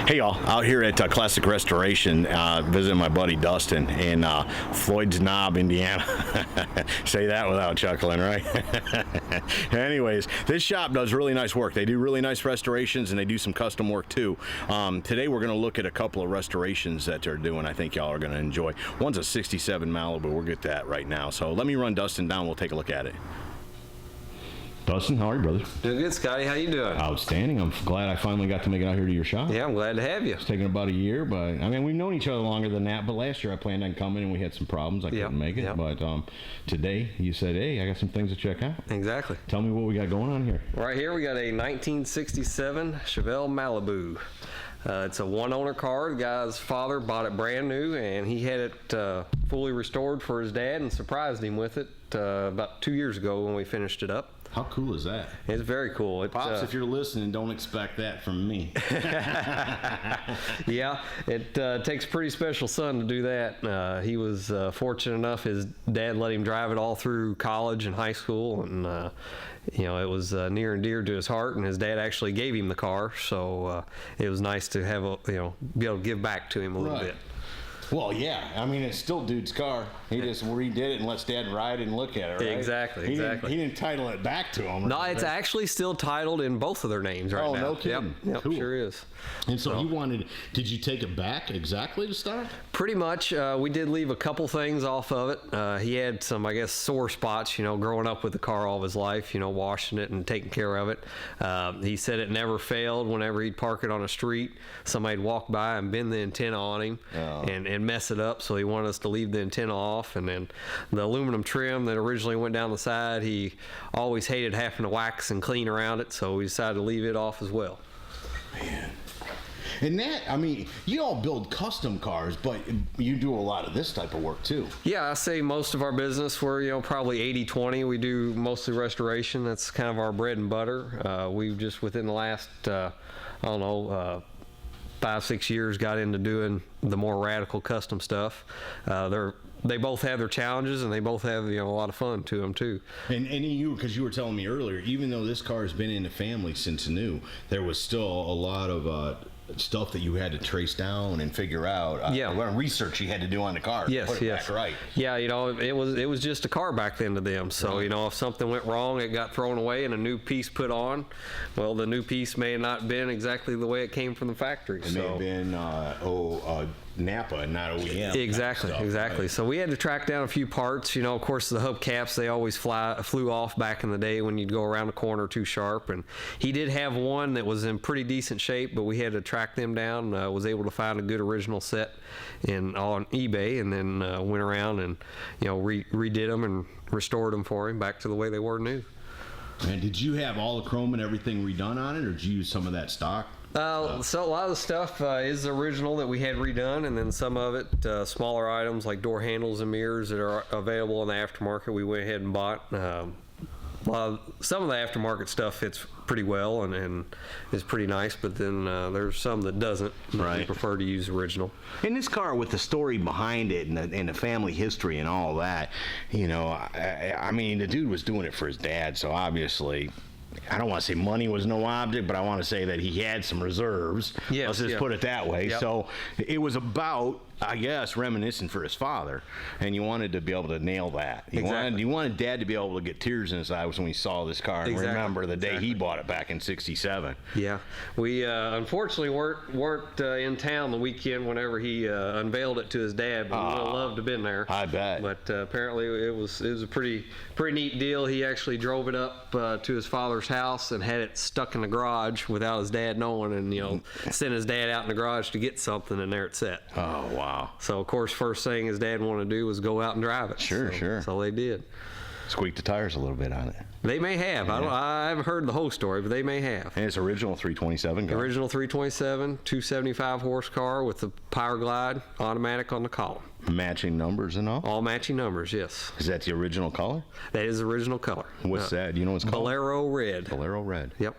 Hey y'all, out here at Classic Restoration, visiting my buddy Dustin in Floyd's Knob, Indiana. Say that without chuckling, right? Anyways, this shop does really nice work. They do really nice restorations and they do some custom work too. Today we're going to look at a couple of restorations that they're doing. I think y'all are going to enjoy. One's a 67 Malibu. We'll get that right now. So let me run Dustin down. We'll take a look at it. Dustin, how are you, brother? Doing good, Scotty. How you doing? Outstanding. I'm glad I finally got to make it out here to your shop. Yeah, I'm glad to have you. It's taken about a year, but I mean, we've known each other longer than that. But last year I planned on coming and we had some problems. I couldn't make it. Yep. But today you said, hey, I got some things to check out. Exactly. Tell me what we got going on here. Right here we got a 1967 Chevelle Malibu. It's a one-owner car. The guy's father bought it brand new, and he had it fully restored for his dad and surprised him with it about 2 years ago when we finished it up. How cool is that? It's very cool. Pops, if you're listening, don't expect that from me. Yeah, it takes a pretty special son to do that. He was fortunate enough, his dad let him drive it all through college and high school, and you know, it was near and dear to his heart, and his dad actually gave him the car, so it was nice to have be able to give back to him a little bit. Well, yeah. I mean, it's still dude's car. He just redid it and lets Dad ride and look at it, right? Exactly, he exactly. He didn't title it back to him. No, it's actually still titled in both of their names right now. Oh, no kidding. Yep, cool. Sure is. And so he wanted, did you take it back exactly to start? Pretty much. We did leave a couple things off of it. He had some, I guess, sore spots, growing up with the car all of his life, washing it and taking care of it. He said it never failed whenever he'd park it on a street. Somebody'd walk by and bend the antenna on him and mess it up, so he wanted us to leave the antenna off. And then the aluminum trim that originally went down the side, he always hated having to wax and clean around it, so we decided to leave it off as well. Man. And that, I mean, you all build custom cars, but you do a lot of this type of work too. Yeah, I say most of our business, we're, probably 80-20. We do mostly restoration. That's kind of our bread and butter. We've just, within the last, 5-6 years, got into doing the more radical custom stuff. They both have their challenges, and they both have a lot of fun to them too. And you, because you were telling me earlier, even though this car has been in the family since new, there was still a lot of stuff that you had to trace down and figure out. What research you had to do on the car. Yes, put it back right. Yeah, it was just a car back then to them. So if something went wrong, it got thrown away and a new piece put on. Well, the new piece may have not been exactly the way it came from the factory. It may have been Napa and not OEM. Exactly. Right. So we had to track down a few parts. Of course, the hubcaps, they always flew off back in the day when you'd go around the corner too sharp. And he did have one that was in pretty decent shape, but we had to track them down. Was able to find a good original set on eBay, and then went around and redid them and restored them for him back to the way they were new. And did you have all the chrome and everything redone on it, or did you use some of that stock? So a lot of the stuff is the original that we had redone, and then some of it, smaller items like door handles and mirrors that are available in the aftermarket, we went ahead and bought. Some of the aftermarket stuff fits pretty well and is pretty nice, but then there's some that doesn't. Right. We prefer to use original. In this car, with the story behind it and the family history and all that, I mean, the dude was doing it for his dad, so obviously, I don't want to say money was no object, but I want to say that he had some reserves. Yes, let's just put it that way. Yep. So it was about, I guess, reminiscent for his father, and you wanted to be able to nail that. You wanted Dad to be able to get tears in his eyes when he saw this car and remember the day he bought it back in '67. Yeah, we unfortunately weren't in town the weekend whenever he unveiled it to his dad, but we would have loved to have been there. I bet. But apparently it was a pretty neat deal. He actually drove it up to his father's house and had it stuck in the garage without his dad knowing, and sent his dad out in the garage to get something, and there it sat. Oh wow! So of course, first thing his dad wanted to do was go out and drive it. Sure. So they did. Squeaked the tires a little bit on it. They may have. Yeah. I haven't heard the whole story, but they may have. And it's original 327 car. Original 327, 275 horsepower with the Power Glide automatic on the column. Matching numbers and all? All matching numbers, yes. Is that the original color? That is the original color. What's that? Do you know what's called? Bolero Red. Bolero Red. Yep.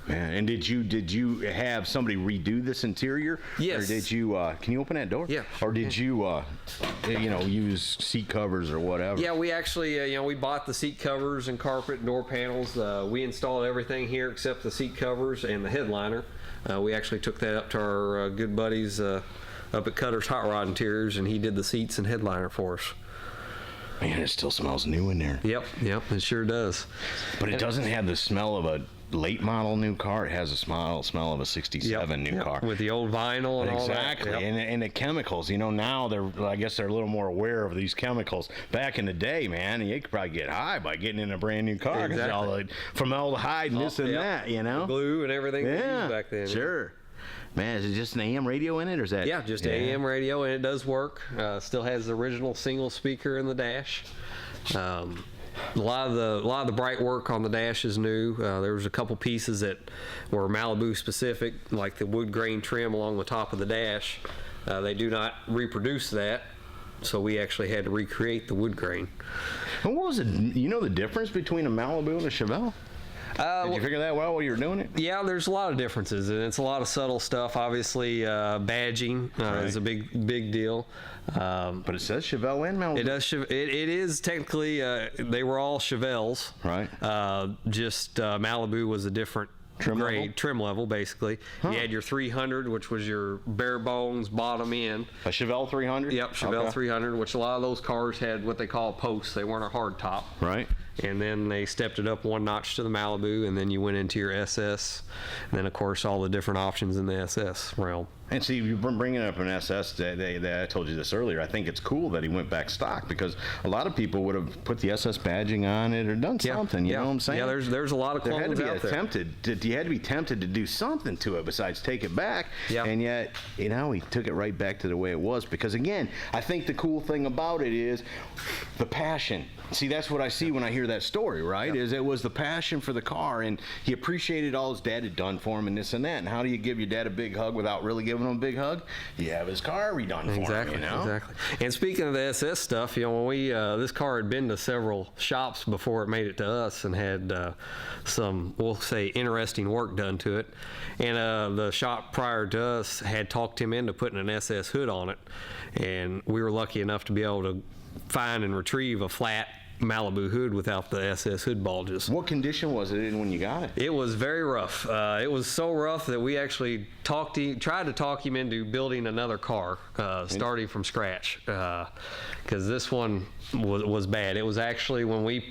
Man, and did you have somebody redo this interior? Yes. Or did you? Can you open that door? Yeah. Or did you, use seat covers or whatever? Yeah, we actually, we bought the seat covers and carpet and door panels. We installed everything here except the seat covers and the headliner. We actually took that up to our good buddies up at Cutter's Hot Rod Interiors, and he did the seats and headliner for us. Man, it still smells new in there. Yep, it sure does. But it doesn't have the smell of a late model new car. It has a smell of a 67 new car. With the old vinyl and all that. Exactly. And the chemicals, now I guess they're a little more aware of these chemicals. Back in the day, man, you could probably get high by getting in a brand new car. Exactly. All the formaldehyde and this and that, The glue and everything they used back then. Sure. Man, is it just an AM radio in it, or is that? Yeah, just AM radio, and it does work. Still has the original single speaker in the dash. A lot of the bright work on the dash is new. There was a couple pieces that were Malibu specific, like the wood grain trim along the top of the dash. They do not reproduce that, so we actually had to recreate the wood grain. And what was it? You know the difference between a Malibu and a Chevelle? Did you figure that out while you were doing it? Yeah, there's a lot of differences, and it's a lot of subtle stuff. Obviously, badging is a big deal. But it says Chevelle and Malibu. It does. It is technically. They were all Chevelles. Right. Just Malibu was a different trim level, basically. Huh. You had your 300, which was your bare bones bottom end. A Chevelle 300? Yep, Chevelle 300, which a lot of those cars had what they call posts. They weren't a hard top. Right. And then they stepped it up one notch to the Malibu, and then you went into your SS, and then of course all the different options in the SS realm. And see, you've been bringing up an SS. I told you this earlier. I think it's cool that he went back stock, because a lot of people would have put the SS badging on it or done something. You know what I'm saying? Yeah, there's a lot of clones out there. You had to be tempted to do something to it besides take it back. Yeah. And yet, he took it right back to the way it was. Because again, I think the cool thing about it is the passion. See, that's what I see when I hear that story, right? Yep. Is it was the passion for the car, and he appreciated all his dad had done for him and this and that. And how do you give your dad a big hug without really giving him a big hug? You have his car redone for him, Exactly. And speaking of the SS stuff, when we this car had been to several shops before it made it to us, and had some, we'll say, interesting work done to it. And the shop prior to us had talked him into putting an SS hood on it, and we were lucky enough to be able to find and retrieve a flat Malibu hood without the SS hood bulges. What condition was it in when you got it? It was very rough. It was so rough that we actually tried to talk him into building another car, starting from scratch, because this one was bad. It was actually, when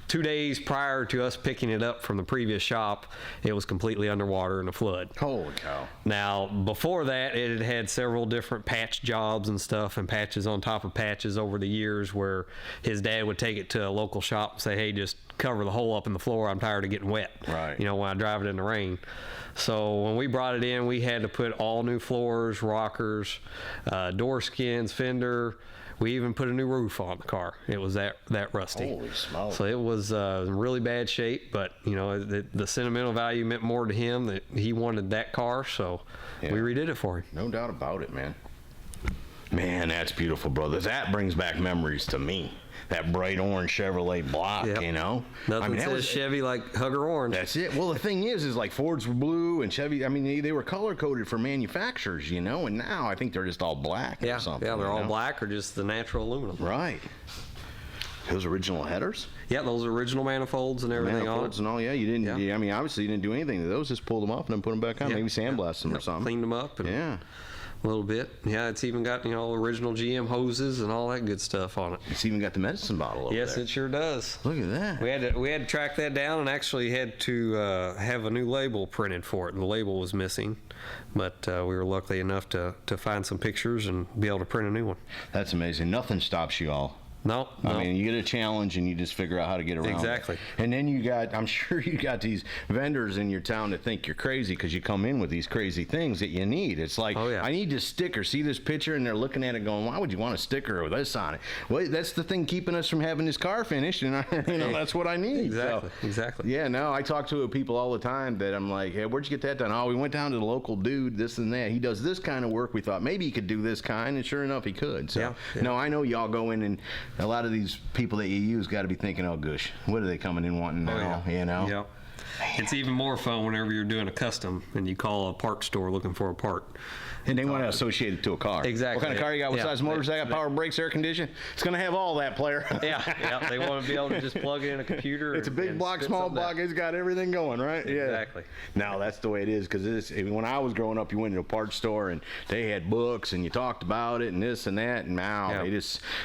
2 days prior to us picking it up from the previous shop, it was completely underwater in a flood. Holy cow. Now, before that, it had several different patch jobs and stuff, and patches on top of patches over the years, where his dad would take it to a local shop and say, hey, just cover the hole up in the floor. I'm tired of getting wet. Right. When I drive it in the rain. So when we brought it in, we had to put all new floors, rockers, door skins, fender. We even put a new roof on the car. It was that rusty. Holy smokes. So it was in really bad shape, but the sentimental value meant more to him, that he wanted that car, so we redid it for him. No doubt about it, man. Man, that's beautiful, brother. That brings back memories to me. That bright orange Chevrolet block, Nothing says Chevy like Hugger Orange. That's it. Well, the thing is like Fords were blue and Chevy, they were color coded for manufacturers, and now I think they're just all black or something. Yeah, they're all black or just the natural aluminum. Right. Those original headers? Yeah, those original manifolds and everything manifolds on it. And all, you didn't, obviously you didn't do anything to those, just pulled them off and then put them back on, maybe sandblast them or something. Cleaned them up. And a little bit. Yeah, it's even got, original GM hoses and all that good stuff on it. It's even got the medicine bottle over there. Yes, it sure does. Look at that. We had to track that down, and actually had to have a new label printed for it. And the label was missing, but we were lucky enough to find some pictures and be able to print a new one. That's amazing. Nothing stops you all. No. I mean, you get a challenge and you just figure out how to get around Exactly. it. And then I'm sure you got these vendors in your town that think you're crazy because you come in with these crazy things that you need. It's like, I need this sticker. See this picture? And they're looking at it going, why would you want a sticker with this on it? Well, that's the thing keeping us from having this car finished, and that's what I need. Exactly. Yeah, no, I talk to people all the time that I'm like, hey, where'd you get that done? Oh, we went down to the local dude, this and that. He does this kind of work. We thought maybe he could do this kind, and sure enough, he could. So, no, I know y'all go in, and a lot of these people that you use got to be thinking, oh gosh, what are they coming in wanting now? Yeah. It's even more fun whenever you're doing a custom and you call a part store looking for a part. And they want to associate it to a car. Exactly. What kind of car you got? What Yeah. size motors? I got power brakes, air conditioning. It's going to have all that, player. Yeah. They want to be able to just plug in a computer. It's a big and block, spit small something out. block. It's got everything going, right? Exactly. Yeah. No, that's the way it is. Because when I was growing up, you went to a parts store and they had books and you talked about it and this and that. And now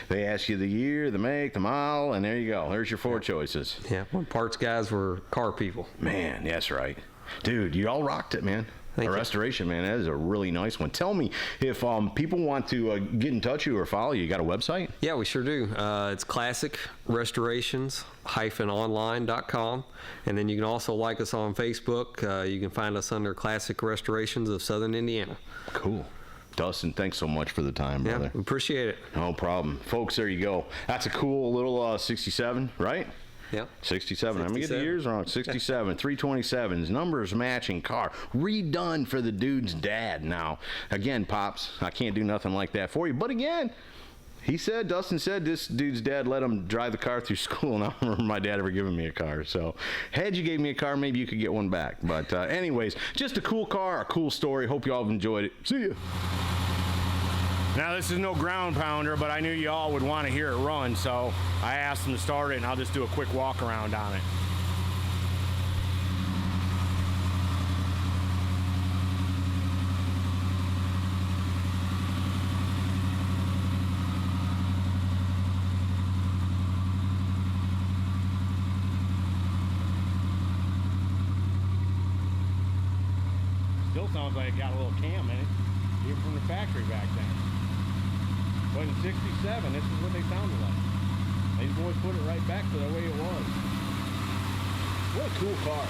they ask you the year, the make, the model, and there you go. There's your 4 choices. Yeah. When parts guys were car people. Man, that's right. Dude, you all rocked it, man. Thank you. Restoration, man. That is a really nice one. Tell me, if people want to get in touch with you or follow you, got a website? Yeah, we sure do. It's classicrestorations-online.com. And then you can also like us on Facebook. You can find us under Classic Restorations of Southern Indiana. Cool. Dustin, thanks so much for the time, brother. Yeah, appreciate it. No problem. Folks, there you go. That's a cool little 67, right? Yeah. 67. I'm going to get the 67. years wrong. 67. 327s. Numbers matching car. Redone for the dude's dad. Now, again, Pops, I can't do nothing like that for you. But again, Dustin said this dude's dad let him drive the car through school, and I don't remember my dad ever giving me a car. So, had you gave me a car, maybe you could get one back. But anyways, just a cool car, a cool story. Hope you all have enjoyed it. See ya. Now, this is no ground pounder, but I knew you all would want to hear it run, so I asked them to start it, and I'll just do a quick walk around on it. Still sounds like it got a little cam in it, even from the factory back then. But in 67, this is what they sounded like. These boys put it right back to the way it was. What a cool car.